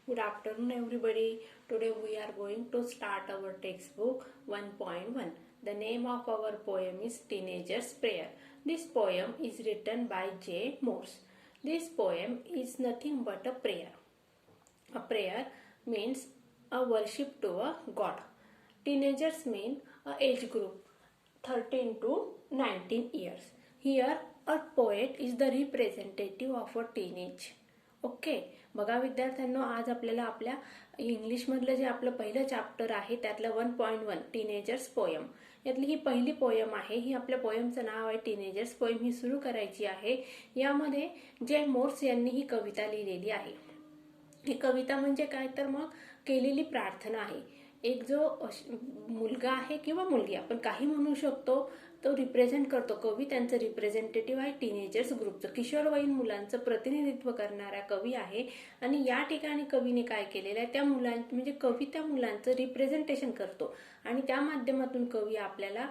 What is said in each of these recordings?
Good afternoon, everybody. Today we are going to start our textbook 1.1. The name of our poem is Teenager's Prayer. This poem is written by J. Morse. This poem is nothing but a prayer. A prayer means a worship to a God. Teenagers mean a age group 13 to 19 years. Here, a poet is the representative of a teenage. Okay बघा विद्यार्थ्यांनो, आज आपल्याला आपल्या इंग्लिशमधलं जे आपलं पहिलं chapter आहे त्यातलं 1.1 टीनेजर्स पोयम यातली ही पहिली पोयम आहे. ही आपल्या पोयमचं नाव आहे टीनेजर्स पोयम. ही सुरू करायची आहे. यामध्ये जे मोर्स यांनी ही कविता लिहिलेली आहे. ही कविता म्हणजे काय तर मग केलेली प्रार्थना आहे. एक जो मुलगा आहे किंवा मुलगी आपण काही म्हणू शकतो तो रिप्रेझेंट करतो. कवी त्यांचं रिप्रेझेंटेटिव्ह आहे टीनेजर्स ग्रुपचं. किशोरवयीन मुलांचं प्रतिनिधित्व करणारा कवी आहे. आणि या ठिकाणी कवीने काय केलेलं आहे, त्या मुलांचं म्हणजे कवी त्या मुलांचं रिप्रेझेंटेशन करतो आणि त्या माध्यमातून कवी आपल्याला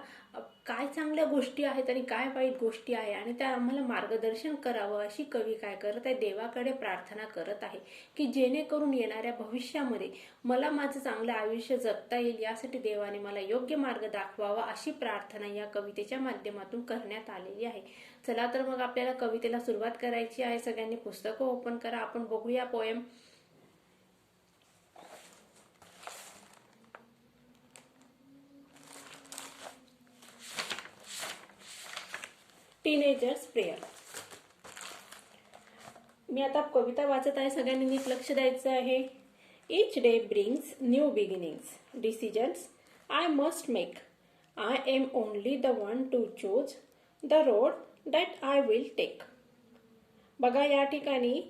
काय चांगल्या गोष्टी आहेत आणि काय वाईट गोष्टी आहे आणि त्या आम्हाला मार्गदर्शन करावं अशी कवी काय करत आहे, देवाकडे प्रार्थना करत आहे की जेणेकरून येणाऱ्या भविष्यामध्ये मला माझं चांगलं आयुष्य जगता येईल, यासाठी देवाने मला योग्य मार्ग दाखवावा अशी प्रार्थना या कवितेच्या माध्यमातून करण्यात आलेली आहे. चला तर मग आपल्याला कवितेला सुरुवात करायची आहे. सगळ्यांनी पुस्तकं ओपन करा, आपण बघूया पोएम. Teenagers prayer. मी आता कविता वाचत आहे, सगळ्यांनी नीट लक्ष द्यायचं आहे. Each day brings new beginnings, decisions I must make. I am only the one to choose the road that I will take. बघा या ठिकाणी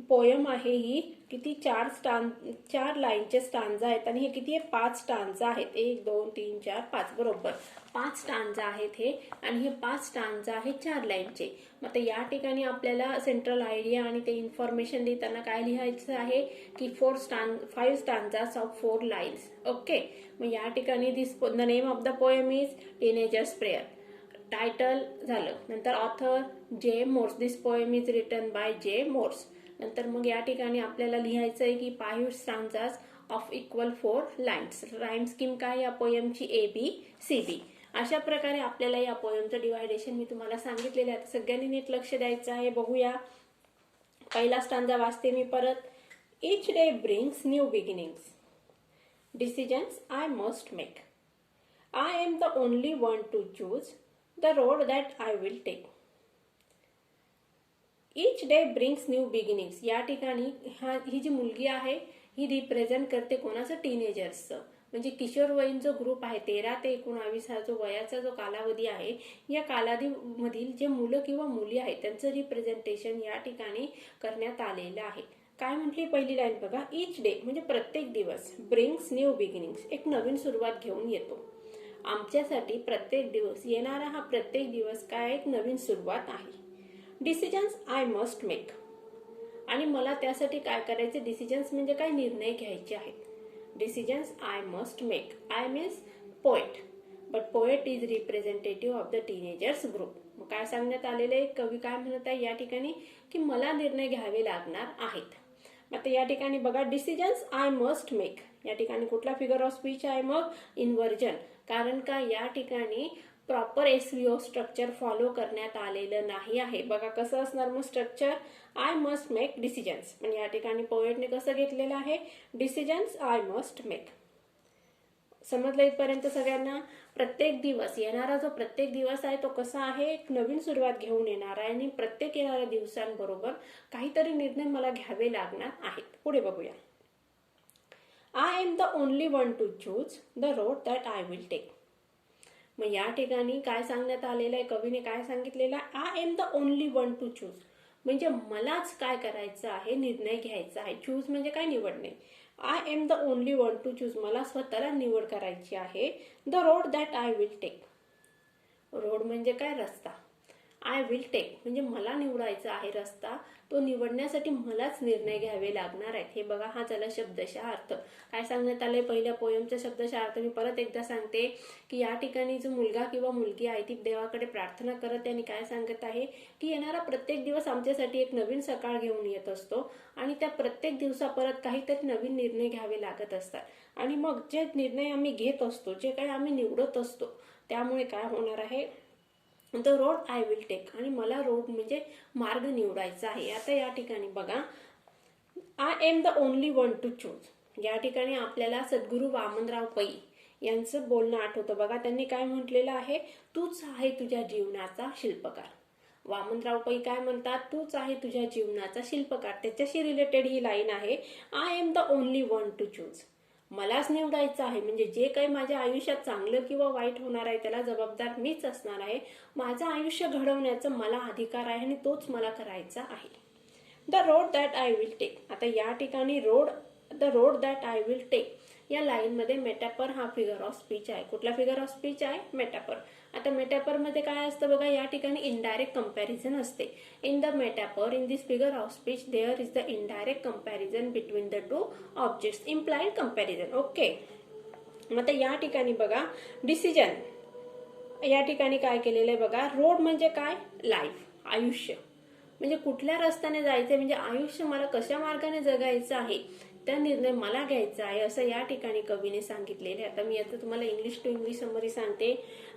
पोयम आहे ही किती चार लाईनचे स्टांजा आहेत आणि हे किती आहे 5 स्टांजा आहेत. 1 2 3 4 5 बरोबर 5 स्टांजा आहेत हे. आणि हे 5 स्टांजा आहेत 4 लाईनचे. मग या ठिकाणी आपल्याला सेंट्रल आयडिया आणि ते इन्फॉर्मेशन देताना काय लिहायचं आहे की 5 स्टांजास ऑफ 4 लाईन्स. ओके, मग या ठिकाणी the name of the poem is teenagers prayer. Title झालं. नंतर author J Morse. This poem is written by J Morse. नंतर मग या ठिकाणी आपल्याला लिहायचं आहे की 5 stanzas of equal 4 lines. Rhyme scheme काय या पोएमची ABCD. अशा प्रकारे आपल्याला या पोएमचं डिवायडेशन मी तुम्हाला सांगितलेलं आहे. सगळ्यांनी नीट लक्ष द्यायचं आहे. बघूया. पहिला स्टांजा वाचते मी परत. Each day brings new beginnings, decisions I must make. I am the only one to choose the road that I will take. Each day brings new beginnings. या ठिकाणी ही जी मुलगी आहे ही रिप्रेझेंट करते कोणाचं, टीनेजर्सचं. म्हणजे किशोरवयीन जो ग्रुप आहे 13 ते 19 हा जो वयाचा जो कालावधी आहे, या कालावधीमधील जे मुलं किंवा मुली आहेत त्यांचं रिप्रेझेंटेशन या ठिकाणी करण्यात आलेलं आहे. काय म्हटली पहिली लाईन बघा. इच डे म्हणजे प्रत्येक दिवस, ब्रिंग्स न्यू बिगिनिंग्स एक नवीन सुरुवात घेऊन येतो. आमच्यासाठी प्रत्येक दिवस, येणारा हा प्रत्येक दिवस काय एक नवीन सुरुवात आहे. Decisions I must make. आणि मला त्यासाठी काय करायचे, डिसिजन्स म्हणजे काय निर्णय घ्यायचे आहेत. Decisions I must make. I means poet, but poet is representative of the teenagers group. मग काय सांगण्यात आलेले, कवी काय म्हणत आहे या ठिकाणी की मला निर्णय घ्यावे लागणार आहेत. आता या ठिकाणी बघा डिसिजन्स आय मस्ट मेक. या ठिकाणी कुठला फिगर ऑफ स्पीच आहे मग, इन्व्हर्जन. कारण का या ठिकाणी प्रॉपर SVO स्ट्रक्चर फॉलो करण्यात आलेलं नाही आहे. बघा कसं असणार मग structure. I must make decisions. पण या ठिकाणी पोएटने कसं घेतलेलं आहे, डिसिजन्स आय मस्ट मेक. समजलं इथपर्यंत सगळ्यांना. प्रत्येक दिवस, येणारा जो प्रत्येक दिवस आहे तो कसा आहे, एक नवीन सुरुवात घेऊन येणार आहे आणि प्रत्येक येणाऱ्या दिवसांबरोबर काहीतरी निर्णय मला घ्यावे लागणार आहेत. पुढे बघूया. I am the only one to choose the road that I will take. मग या ठिकाणी काय सांगण्यात आलेलं आहे, कवीने काय सांगितलेलं आहे, I am the only one to choose. म्हणजे मलाच काय करायचं आहे, निर्णय घ्यायचा आहे. चूज म्हणजे काय, निवडणे. I am the only one to choose, मला स्वतःला निवड करायची आहे. The road that I will take. Road म्हणजे काय, रस्ता. आय विल टेक, म्हणजे मला निवडायचा आहे रस्ता, तो निवडण्यासाठी मलाच निर्णय घ्यावे लागणार आहेत. हे बघा, हा झाला शब्दशः अर्थ. काय सांगण्यात आलंय पहिल्या पोयमचा शब्दशः अर्थ मी परत एकदा सांगते की या ठिकाणी जो मुलगा किंवा मुलगी आहे ती देवाकडे प्रार्थना करत आणि काय सांगत आहे की येणारा प्रत्येक दिवस आमच्यासाठी एक नवीन सकाळ घेऊन येत असतो आणि त्या प्रत्येक दिवसा परत काहीतरी नवीन निर्णय घ्यावे लागत असतात आणि मग जे निर्णय आम्ही घेत असतो, जे काही आम्ही निवडत असतो, त्यामुळे काय होणार आहे, the road I will take, आणि मला रोड म्हणजे मार्ग निवडायचा आहे. आता या ठिकाणी बघा, I am the only one to choose. या ठिकाणी आपल्याला सद्गुरू वामनराव पै यांचं बोलणं आठवतं बघा. त्यांनी काय म्हटलेलं आहे, तूच आहे तुझ्या जीवनाचा शिल्पकार. वामनराव पै काय म्हणतात, तूच आहे तुझ्या जीवनाचा शिल्पकार. त्याच्याशी रिलेटेड ही लाईन आहे, I am the only one to choose. मलाच निवडायचं आहे, म्हणजे जे काही माझ्या आयुष्यात चांगलं किंवा वाईट होणार आहे त्याला जबाबदार मीच असणार आहे. माझं आयुष्य घडवण्याचा मला अधिकार आहे आणि तोच मला करायचा आहे. The road that I will take. आता या ठिकाणी the road that I will take या लाईनमध्ये मेटाफर हा फिगर ऑफ स्पीच आहे. कुठला फिगर ऑफ स्पीच आहे, मेटाफर. आता मेटाफर मध्ये काय असतं बघा, या ठिकाणी इनडायरेक्ट कंपॅरिझन असते. In the metaphor, in this figure of speech, there is the indirect comparison between the two objects, implied comparison. Okay. मग या ठिकाणी बघा, डिसिजन या ठिकाणी काय केलेलं आहे बघा, रोड म्हणजे काय, लाईफ, आयुष्य, म्हणजे कुठल्या रस्त्याने जायचं, म्हणजे आयुष्य मला कशा मार्गाने जगायचं आहे त्या निर्णय मला घ्यायचा आहे, असं या ठिकाणी कवीने सांगितलेले. आता मी आता तुम्हाला इंग्लिश टू इंग्लिश समरी सांगते.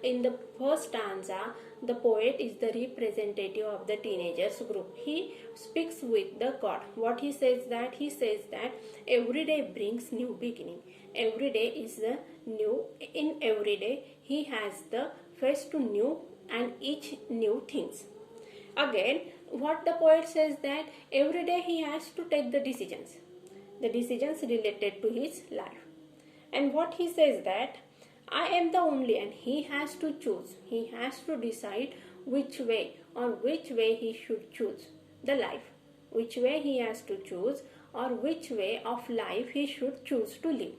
In the first stanza, the poet is the representative of the teenagers group. He speaks with the god. What he says that, he says that every day brings new beginning. Every day is the new. In every day he has the face to new and each new things. Again, what the poet says that every day he has to take the decisions related to his life. And what he says that I am the only, and he has to choose. He has to decide which way he should choose the life. Which way he has to choose, or which way of life he should choose to live.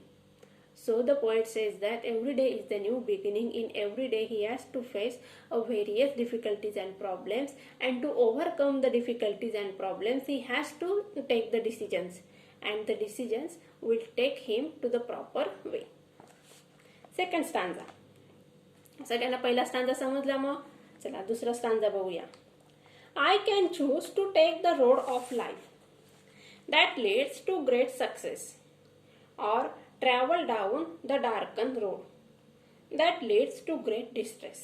So the poet says that every day is the new beginning. In every day he has to face various difficulties and problems, and to overcome the difficulties and problems he has to take the decisions, and the decisions will take him to the proper way. Second stanza. सगळ्यांना पहिला stanza समजला, मग चला दुसरा stanza बघूया. I can choose to take the road of life that leads to great success, or travel down the darkened road that leads to great distress.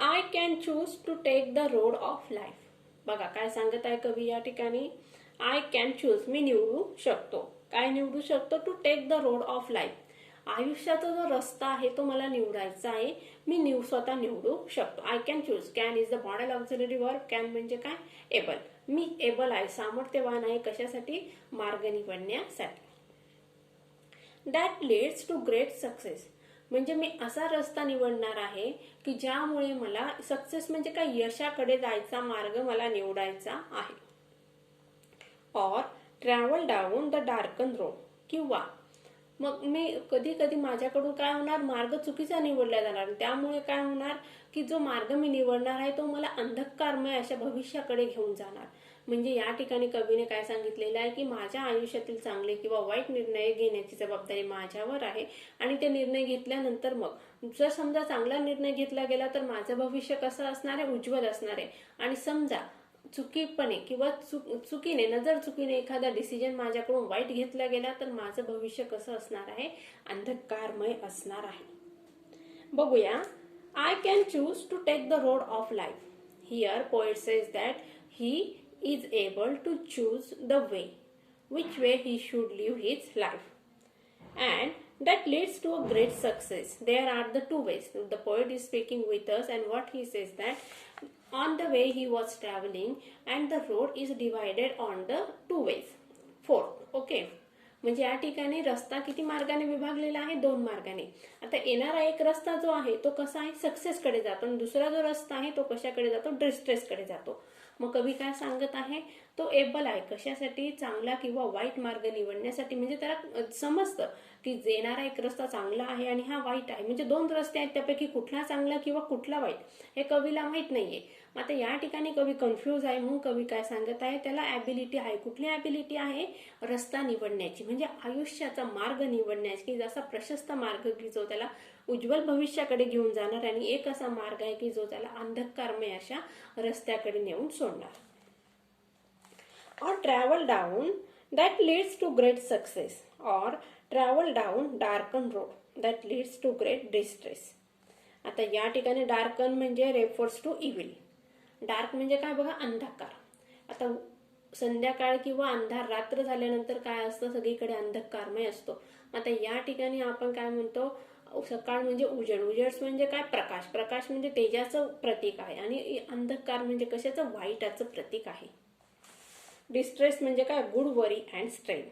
I can choose to take the road of life. बघा काय सांगत आहे कवी या ठिकाणी, I can choose, मी निवडू शकतो. काय निवडू शकतो, to take the road of life. आयुष्याचा जो रस्ता आहे तो मला निवडायचा आहे, मी स्वतः निवडू शकतो. I can choose. Can is the model auxiliary verb. Can म्हणजे काय, एबल. मी एबल आहे, सामर्थ्यवान आहे, कशासाठी, मार्ग निवडण्यासाठी. That leads to great success, म्हणजे मी असा रस्ता निवडणार आहे की ज्यामुळे मला सक्सेस म्हणजे काय, यशाकडे जायचा मार्ग मला निवडायचा आहे. और travel down the darken road, किंवा मग मी कधी कधी माझ्याकडून काय होणार, मार्ग चुकीचा निवडला जाणार, त्यामुळे काय होणार की जो मार्ग मी निवडणार आहे तो मला अंधकारमय अशा भविष्याकडे घेऊन जाणार. म्हणजे या ठिकाणी कवीने काय सांगितलेलं आहे की माझ्या आयुष्यातील चांगले किंवा वाईट निर्णय घेण्याची जबाबदारी माझ्यावर आहे, आणि ते निर्णय घेतल्यानंतर मग जर समजा चांगला निर्णय घेतला गेला तर माझं भविष्य कसं असणार आहे, उज्ज्वल असणार आहे. आणि समजा चुकीपणे किंवा चुकीने, नजर चुकीने एखादा डिसिजन माझ्याकडून वाईट घेतला गेला तर माझं भविष्य कसं असणार आहे, अंधकारमय असणार आहे. बघूया. I can choose to take the road of life. Here poet says that he is able to choose the way, which way he should live his life, and that leads to a great success. There are the two ways. The poet is speaking with us, and what he says that on the way he was traveling, and the road is divided on the two ways. 4. Okay. म्हणजे या ठिकाणी रस्ता किती मार्गाने विभागलेला आहे, 2 मार्गाने. आता येणारा एक रस्ता जो आहे तो कसा आहे, सक्सेस कडे जातो, आणि दुसरा जो रस्ता आहे तो कशाकडे जातो, डिस्ट्रेस कडे जातो. मग कवी काय सांगत आहे, तो एबल आहे कशासाठी, चांगला किंवा वाईट मार्ग निवडण्यासाठी. म्हणजे त्याला समजतं की येणारा एक रस्ता चांगला आहे आणि हा वाईट आहे. म्हणजे दोन रस्ते आहेत, त्यापैकी कुठला चांगला किंवा कुठला वाईट हे कवीला माहित नाहीये. आता या ठिकाणी कवी कन्फ्यूज आहे, म्हणून कवी काय सांगत आहे, त्याला ॲबिलिटी आहे. कुठली ॲबिलिटी आहे, रस्ता निवडण्याची, म्हणजे आयुष्याचा मार्ग निवडण्याची, की जसा प्रशस्त मार्ग की जो त्याला उज्ज्वल भविष्याकडे घेऊन जाणार, आणि एक असा मार्ग आहे की जो त्याला अंधकारमय अशा रस्त्याकडे नेऊन सोडणार. Or travel down that leads to great success, or travel down darkened road that leads to great distress. आता या ठिकाणी डार्कन म्हणजे रेफर्स टू इव्हिल. डार्क म्हणजे काय बघा, अंधकार. आता संध्याकाळ किंवा अंधार, रात्र झाल्यानंतर काय असतं, सगळीकडे अंधकारमय असतो. आता या ठिकाणी आपण काय म्हणतो, सकाळ म्हणजे उजेड, उजेड म्हणजे काय, प्रकाश, प्रकाश म्हणजे तेजाचं प्रतीक आहे, आणि अंधकार म्हणजे कशाचं, वाईटाचं प्रतीक आहे. डिस्ट्रेस म्हणजे काय, गुड वरी अँड स्ट्रेन.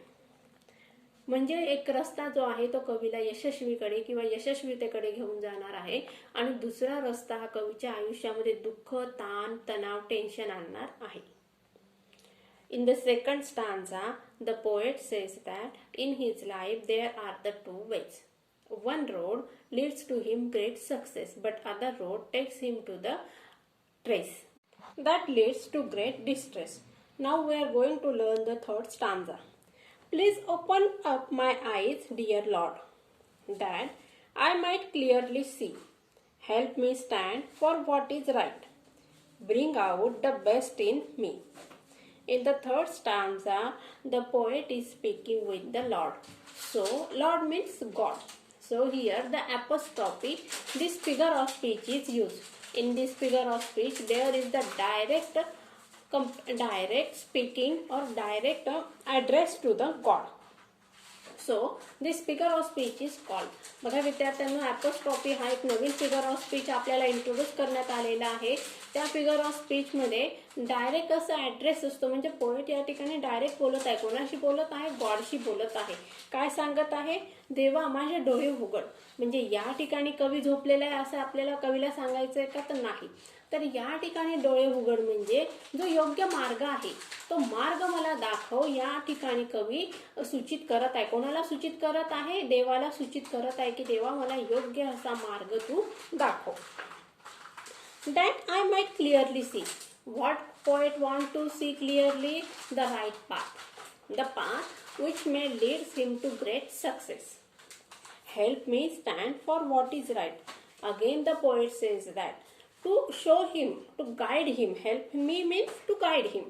म्हणजे एक रस्ता जो आहे तो कवीला यशस्वीकडे किंवा यशस्वीतेकडे घेऊन जाणार आहे, आणि दुसरा रस्ता हा कवीच्या आयुष्यामध्ये दुःख, ताण, तणाव, टेन्शन आणणार आहे. In the second stanza, the poet says that in his life there are the two ways. One road leads to him great success, but other road takes him to the trace that leads to great distress. Now we are going to learn the third stanza. Please open up my eyes, dear Lord, that I might clearly see. Help me stand for what is right. Bring out the best in me. In the third stanza, the poet is speaking with the Lord. So, Lord means God. So, here the apostrophe, this figure of speech is used. In this figure of speech, there is the direct speaking or direct address to the God. So, this figure of speech is called. बघा विद्यार्थ्यांना, apostrophe हा एक नवीन figure of speech आपल्याला introduce करण्यात आलेला आहे. त्या figure of speech मध्ये डायरेक्ट असा ऍड्रेस असतो. म्हणजे पोएट या ठिकाणी डायरेक्ट बोलत आहे. कोणाशी बोलत आहे, गॉडशी बोलत आहे. काय सांगत आहे, देवा माझे डोळे उघड. म्हणजे या ठिकाणी कवी झोपलेला आहे असं आपल्याला कवीला सांगायचं आहे का, तर नाही. तर या ठिकाणी डोळे उघड म्हणजे जो योग्य मार्ग आहे तो मार्ग मला दाखव, या ठिकाणी कवी सूचित करत आहे. कोणाला सूचित करत आहे, देवाला सूचित करत आहे की देवा मला योग्य असा मार्ग तू दाखव. That I might clearly see. What poet want to see clearly? The right path. The path which may lead him to great success. Help me stand for what is right. Again the poet says that to show him, to guide him. Help me means to guide him.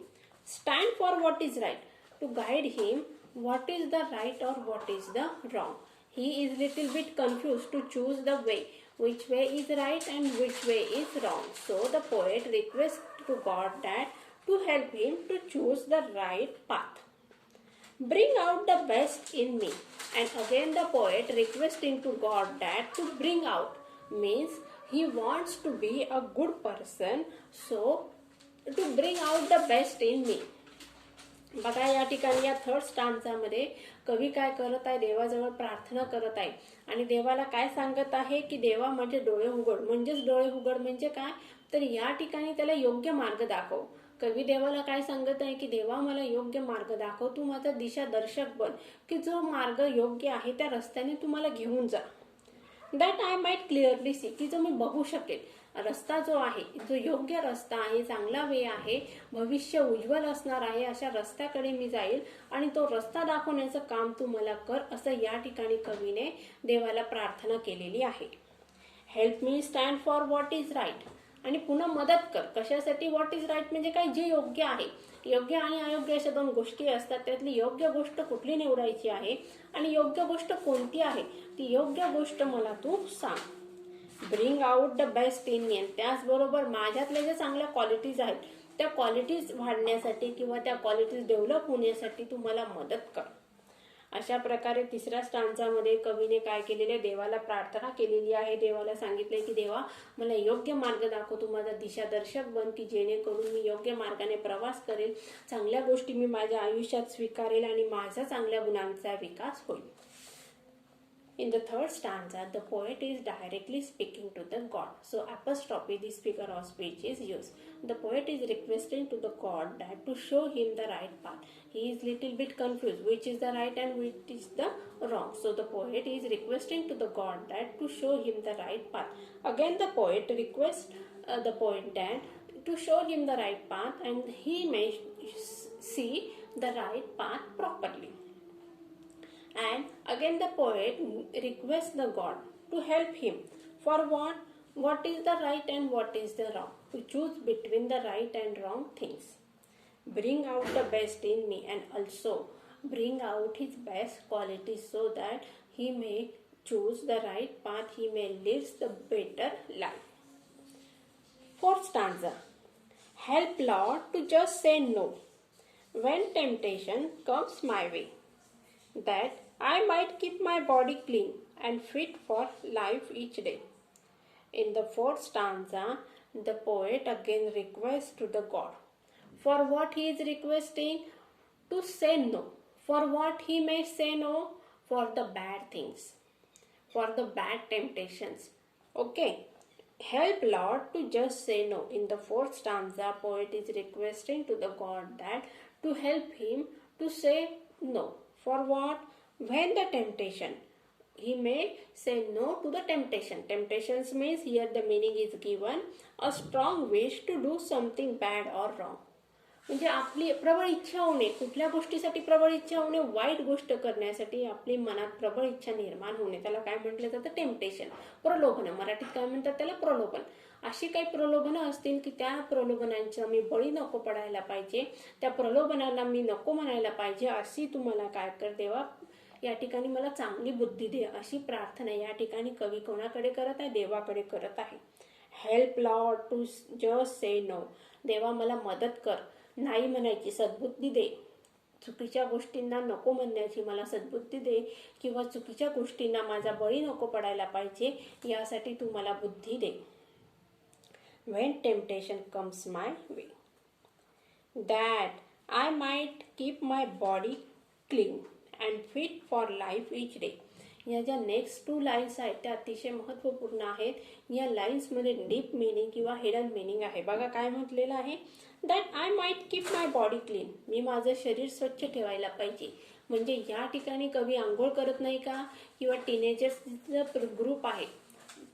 Stand for what is right. To guide him what is the right or what is the wrong. He is little bit confused to choose the way. Which way is right and which way is wrong. So the poet requests to God that to help him to choose the right path. Bring out the best in me. And again the poet requesting to God that to bring out means he wants to be a good person. So to bring out the best in me. बघा या ठिकाणी या third स्टांजामध्ये कवी काय करत आहे, देवाजवळ प्रार्थना करत आहे आणि देवाला काय सांगत आहे की देवा माझे डोळे उघड. म्हणजेच डोळे उघड म्हणजे काय, तर या ठिकाणी त्याला योग्य मार्ग दाखव. कवी देवाला काय सांगत आहे की देवा मला योग्य मार्ग दाखव, तू माझा दिशादर्शक बन, की जो मार्ग योग्य आहे त्या रस्त्याने तू मला घेऊन जा. That I might clearly C, की जो मी बघू शकेल रस्ता जो आहे, जो योग्य रस्ता आहे, चांगला वे आहे, भविष्य उज्ज्वल असणार आहे, अशा रस्त्याकडे मी जाईल आणि तो रस्ता दाखवण्याचं काम तू मला कर, असं या ठिकाणी कवीने देवाला प्रार्थना केलेली आहे. Help me stand for what is right. आणि पुन्हा मदत कर कशासाठी, व्हॉट इज राईट म्हणजे काय, जे योग्य आहे. योग्य आणि अयोग्य अशा दोन गोष्टी असतात, त्यातली योग्य गोष्ट कुठली निवडायची आहे आणि योग्य गोष्ट कोणती आहे ती योग्य गोष्ट मला तू सांग. Bring out the best in me. त्याचबरोबर माझ्यातल्या ज्या चांगल्या क्वालिटीज आहेत त्या क्वालिटीज वाढण्यासाठी किंवा त्या क्वालिटीज डेव्हलप होण्यासाठी तू मला मदत कर. अशा प्रकारे तिसऱ्या स्टांजामध्ये कवीने काय केलेले, देवाला प्रार्थना केलेली आहे. देवाला सांगितले की देवा मला योग्य मार्ग दाखव, तू माझा दिशादर्शक बन, की जेणेकरून मी योग्य मार्गाने प्रवास करेल, चांगल्या गोष्टी मी माझ्या आयुष्यात स्वीकारेल आणि माझा चांगल्या गुणांचा विकास होईल. In the third stanza, the poet is directly speaking to the god. So apostrophe, this figure of speech is used. The poet is requesting to the god that to show him the right path. He is little bit confused, which is the right and which is the wrong. So the poet is requesting to the god that to show him the right path. Again, the poet requests the poet that to show him the right path, and he may see the right path properly. And again the poet requests the god to help him for what is the right and what is the wrong, to choose between the right and wrong things. Bring out the best in me and also bring out his best qualities so that he may choose the right path, he may live the better life. Fourth stanza. Help Lord to just say no when temptation comes my way, that I might keep my body clean and fit for life each day. In the fourth stanza, the poet again requests to the god. For what he is requesting? To say no. For what he may say no? For the bad things, for the bad temptations. Okay. Help Lord to just say no. In the fourth stanza, poet is requesting to the god that to help him to say no. For what? When the temptation. He may say no to the temptation. Temptations means here the meaning is given a strong wish to do something bad or wrong. म्हणजे आपली प्रबळ इच्छा होणे, कुठल्या गोष्टीसाठी प्रबळ इच्छा होणे, वाईट गोष्ट करण्यासाठी आपली मनात प्रबळ इच्छा निर्माण होणे, त्याला काय म्हटलं जातं? टेम्पटेशन, प्रलोभन. मराठीत काय म्हणतात त्याला? प्रलोभन. अशी काही प्रलोभनं असतील की त्या प्रलोभनांचा मी बळी नको पडायला पाहिजे, त्या प्रलोभनाला मी नको म्हणायला पाहिजे, अशी तुम्हाला काय कर देवा या ठिकाणी मला चांगली बुद्धी दे, अशी प्रार्थना या ठिकाणी कवी कोणाकडे करत आहे? देवाकडे करत आहे. Help lord to just say no. देवा मला मदत कर, नाही म्हणायची सद्बुद्धी दे, चुकीच्या गोष्टींना नको म्हणण्याची मला सद्बुद्धी दे, किंवा चुकीच्या गोष्टींना माझा बळी नको पडायला पाहिजे यासाठी तू मला बुद्धी दे. When temptation comes my way, that I might keep my body clean and fit for life each day. या ज्या नेक्स्ट 2 लाईन्स आहेत त्या अतिशय महत्त्वपूर्ण आहेत. या लाईन्समध्ये डीप मिनिंग किंवा हिडन मिनिंग आहे. बघा काय म्हटलेलं आहे? That I might keep my body clean. मी माझं शरीर स्वच्छ ठेवायला पाहिजे. म्हणजे या ठिकाणी कवी आंघोळ करत नाही का? किंवा टीनेजर्सचा ग्रुप आहे,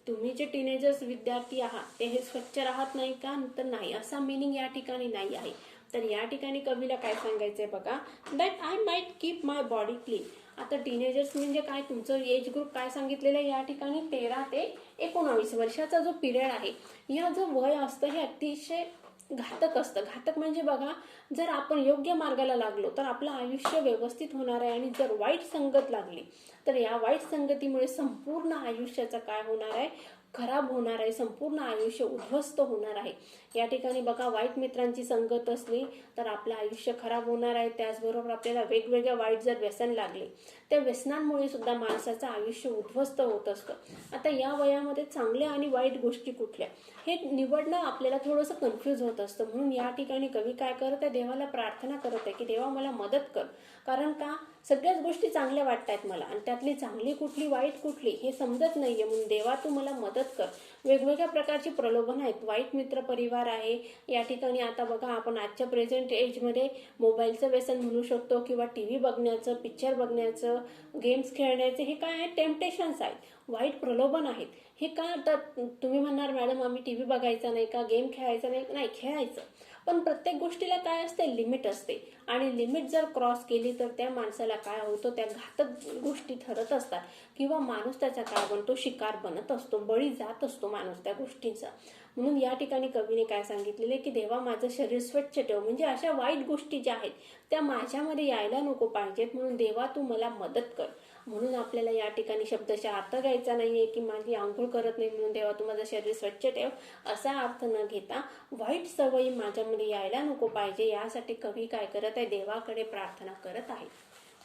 तुम्ही जे टीनेजर्स विद्यार्थी आहात ते हे स्वच्छ राहत नाही का? तर नाही, असा मिनिंग या ठिकाणी नाही आहे. तर या ठिकाणी कवीला काय सांगायचंय बघा? That I might keep my body clean. आता टीनेजर्स म्हणजे काय? तुमचं एज ग्रुप काय सांगितलेलं आहे या ठिकाणी? 13 ते 19 वर्षाचा जो पिरियड आहे, या जो वय असतं हे अतिशय घातक असतं. घातक म्हणजे बघा, जर आपण योग्य मार्गाला लागलो तर आपलं आयुष्य व्यवस्थित होणार आहे, आणि जर वाईट संगत लागली तर या वाईट संगतीमुळे संपूर्ण आयुष्याचा काय होणार आहे? खराब होणार आहे. संपूर्ण आयुष्य उद्ध्वस्त होणार आहे. या ठिकाणी बघा, वाईट मित्रांची संगत असली तर आपलं आयुष्य खराब होणार आहे. त्याचबरोबर आपल्याला वेगवेगळ्या वाईट जर व्यसन लागले, त्या व्यसनांमुळे सुद्धा माणसाचं आयुष्य उद्ध्वस्त होत असतं. आता या वयामध्ये चांगल्या आणि वाईट गोष्टी कुठल्या हे निवडणं आपल्याला थोडंसं कन्फ्यूज होत असतं. म्हणून या ठिकाणी कवी काय करत आहे? देवाला प्रार्थना करत आहे की देवा मला मदत कर. कारण का? सगळ्याच गोष्टी चांगल्या वाटतात मला, आणि त्यातली चांगली कुठली वाईट कुठली हे समजत नाहीये. म्हणून देवा तू मला मदत कर. वेगवेगळ्या प्रकारची प्रलोभन आहेत. वाईट मित्र परिवार आहे. या ठिकाणी आता बघा, आपण आजच्या प्रेझेंट एजमध्ये मोबाईलचं व्यसन म्हणू शकतो, किंवा TV बघण्याचं, पिक्चर बघण्याचं, गेम्स खेळण्याचे, हे काय आहेत? टेम्पटेशन्स आहेत, वाईट प्रलोभन आहेत. हे का? तर तुम्ही म्हणणार मॅडम आम्ही TV बघायचा नाही का, गेम खेळायचा नाही? नाही, खेळायचं, पण प्रत्येक गोष्टीला काय असते? लिमिट असते. आणि लिमिट जर क्रॉस केली तर त्या माणसाला काय होतं? त्या घातक गोष्टी ठरत असतात, किंवा माणूस त्याचा काय बनतो? शिकार बनत असतो, बळी जात असतो माणूस त्या गोष्टींचा. म्हणून या ठिकाणी कवीने काय सांगितलेले की देवा माझं शरीर स्वच्छ ठेव. म्हणजे अशा वाईट गोष्टी ज्या आहेत त्या माझ्यामध्ये यायला नको पाहिजेत. म्हणून देवा तू मला मदत कर. म्हणून आपल्याला या ठिकाणी शब्दाचा अर्थ घ्यायचा नाहीये की माझी आंघोळ करत नाही म्हणून देवा तू माझं शरीर स्वच्छ ठेव, असा अर्थ न घेता वाईट सवयी माझ्यामध्ये यायला नको पाहिजे यासाठी कवी काय करत आहे? देवाकडे प्रार्थना करत आहे.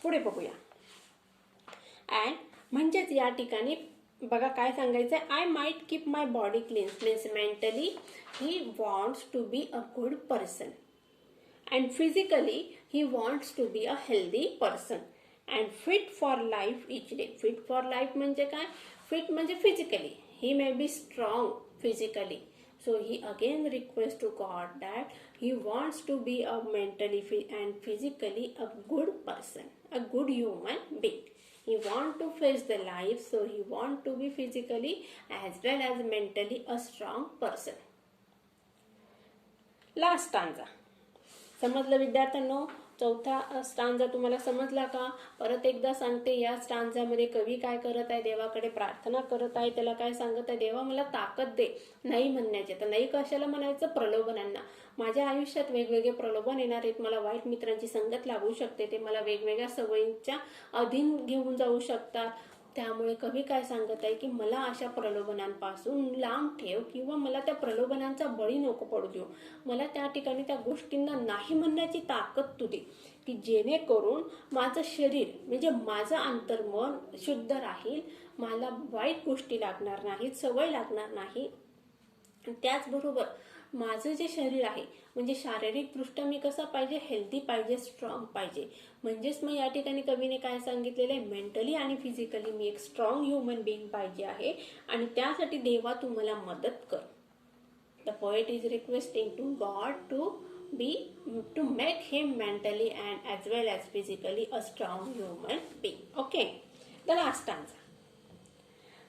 पुढे बघूया. अँड म्हणजेच या ठिकाणी बघा काय सांगायचंय? I might keep my body clean means mentally he wants to be a good person, and physically he wants to be a healthy person. And fit for life each day. Fit for life म्हणजे काय? Fit म्हणजे physically. He may be strong physically. So he again requests to God that he wants to be a mentally and physically a good person, a good human being. He wants to face the life, so he wants to be physically as well as mentally a strong person. Last stanza. समजलं विद्यार्थ्यांनो? चौथा stanza तुम्हाला समजला का? परत एकदा सांगते, या स्टांजामध्ये कवी काय करत आहे? देवाकडे प्रार्थना करत आहे. त्याला काय सांगत आहे? देवा मला ताकद दे नाही म्हणण्याचे. तर नाही कशाला म्हणायचं? प्रलोभनांना. माझ्या आयुष्यात वेगवेगळे प्रलोभन येणार आहेत. मला वाईट मित्रांची संगत लागू शकते. ते मला वेगवेगळ्या सवयींच्या अधीन घेऊन जाऊ शकतात. त्यामुळे कवी काय सांगत आहे की मला अशा प्रलोभनांपासून लांब ठेव किंवा मला त्या प्रलोभनांचा बळी नको पडू देऊ. मला त्या ठिकाणी त्या गोष्टींना नाही म्हणण्याची ताकद तू दे, की जेणेकरून माझं शरीर म्हणजे माझं अंतर्मन शुद्ध राहील. मला वाईट गोष्टी लागणार नाहीत, सवय लागणार नाही. त्याचबरोबर माझं जे शरीर आहे म्हणजे शारीरिकदृष्ट्या मी कसा पाहिजे? हेल्दी पाहिजे, स्ट्रॉंग पाहिजे. म्हणजेच मग या ठिकाणी कवीने काय सांगितलेलं आहे? मेंटली आणि फिजिकली मी एक स्ट्रॉंग ह्युमन बिईंग पाहिजे आहे आणि त्यासाठी देवा तू मला मदत कर. The poet is requesting to god to make him mentally and as well as physically a strong human being. Okay, the last stanza.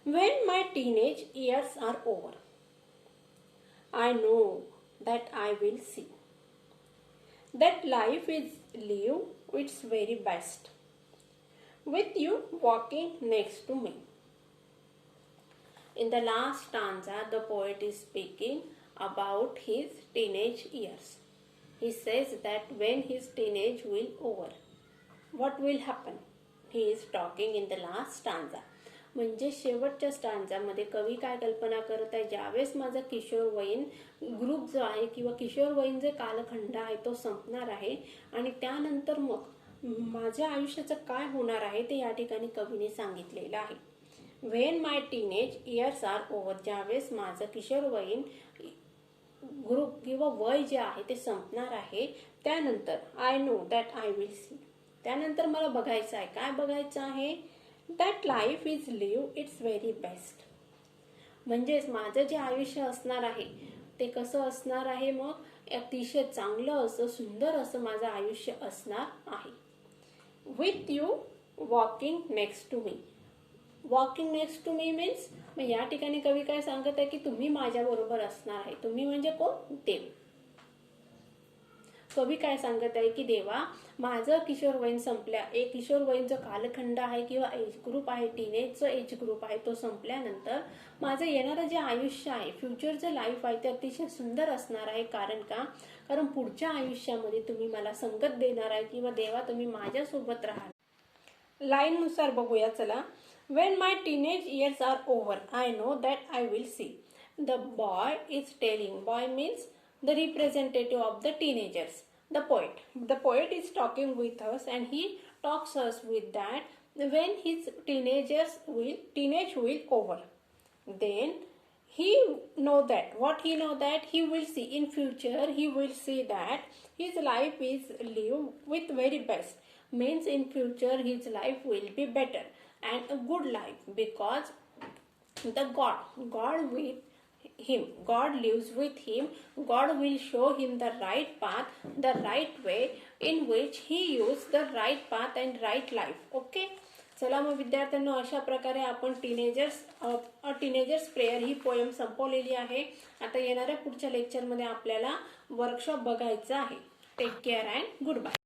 When my teenage years are over, I know that I will see that life is live its very best with you walking next to me. In the last stanza, the poet is speaking about his teenage years. He says that when his teenage will over, what will happen? He is talking in the last stanza. म्हणजे शेवटच्या स्टांजामध्ये कवी काय कल्पना करत आहे? ज्यावेळेस माझा किशोरवयीन ग्रुप जो आहे किंवा किशोरवयीन जे कालखंड आहे तो संपणार आहे आणि त्यानंतर मग माझ्या आयुष्याचं काय होणार आहे ते या ठिकाणी कवीने सांगितलेलं आहे. When my teenage years are over, ज्यावेळेस माझं किशोरवयीन ग्रुप किंवा वय जे आहे ते संपणार आहे, त्यानंतर I know that I will see, त्यानंतर मला बघायचं आहे. काय बघायचं आहे? That life is live its very best. म्हणजेच माझं जे आयुष्य असणार आहे ते कसं असणार आहे? मग अतिशय चांगलं असं सुंदर असं माझं आयुष्य असणार आहे. With you walking next to me. Walking next to me means मग या ठिकाणी कवी काय सांगत आहे की तुम्ही माझ्या बरोबर असणार आहे. तुम्ही म्हणजे कोण? देव. कवी काय सांगत आहे की देवा माझं किशोरवयीन संपल्या, एक किशोरवयीन जो कालखंड आहे किंवा एज ग्रुप आहे, टीनेजचं एज ग्रुप आहे तो संपल्यानंतर माझं येणारं जे आयुष्य आहे, फ्युचरचं लाईफ आहे ते अतिशय सुंदर असणार आहे. कारण का? कारण पुढच्या आयुष्यामध्ये तुम्ही मला संगत देणार आहे किंवा देवा तुम्ही माझ्यासोबत राहाल. लाईननुसार बघूया चला. When my teenage years are over, I know that I will see. The boy is telling, boy means the representative of the teenagers, the poet. The poet is talking with us and he talks us with that when his teenage will over. Then he know that, what he know that he will see in future, he will see that his life is live with very best. Means in future his life will be better and a good life because the God with him, God lives with him. God will show him the right path, the right way in which he use the right path and right life. Okay, चला मग विद्यार्थ्यांनो अशा प्रकारे आपण teenagers prayer ही poem संपवलेली आहे. आता येणाऱ्या पुढच्या लेक्चरमध्ये आपल्याला वर्कशॉप बघायचं आहे. Take care and good bye.